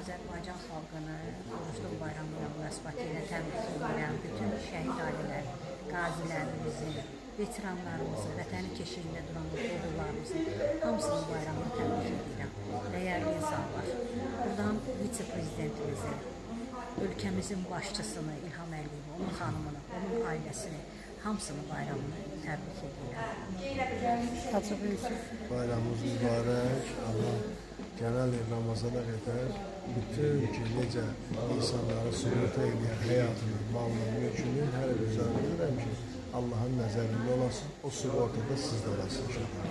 Azərbaycan xalqını Orucluq bayramı münasibəti ilə təbrik edirəm. Bütün şəhid ailələri, qazilərimizi, veteranlarımızı, vətəni keşiyində duran oğullarımızın hamısının bayramını təbrik edirəm. Dəyərli insanlar, buradan vitse-prezidentimizin, ölkəmizin başçısını İlham Əliyevi, onun xanımını, onun ailəsini, hamısının bayramını təbrik edirəm. Hacı Yusuf. Bayramımız mübarək. Allah gələn il Ramazana qədər bütün ki, necə insanları sığorta edən həyatını, malını, mülkünü hər bir üzərində edirəm ki, Allahın nəzərində olasın, o sığortada siz də olasın inşallah.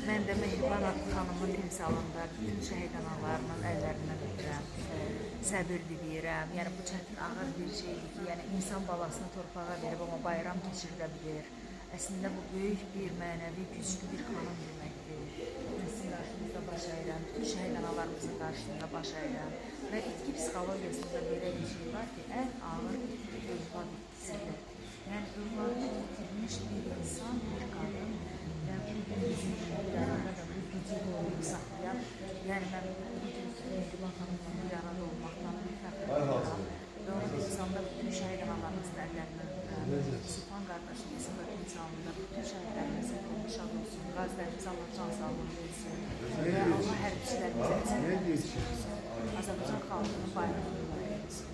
Mən də Mehriban xanımın timsalında bütün şəhid analarının əllərindən öpürəm, səbir diləyirəm. Yəni bu çətin ağır bir şeydir ki, yəni insan balasını torpağa verib amma bayram keçirilə bilir. Əslində bu böyük bir mənəvi, güclü bir xanım deməkdir. Mən sizin qarşınızda baş əyirəm, bütün şəhid analarımızın qarşısında baş əyirəm və itki psixologiyasında belə bir şey var ki, ən ağır övlad itkisidir. Yəni övladını itirmiş bir insan, bir qadın və bu bizim ülkələrində də bu gücü qoruyub saxlayan, yəni mən bu gün Mehriban xanımla bir arada olmaqdan bir fəxr edirəm və onun timsalında bütün şəhid analarımızın əllərindən öpürəm. Sultan qardaşımızın da timsalında bütün şəhidlərimizin qolunu şad olsun, qazilərimiz Allah can sağlığı versin və Allah hərbçilərimizə Azərbaycan xalqının bayramını mübarək etsin.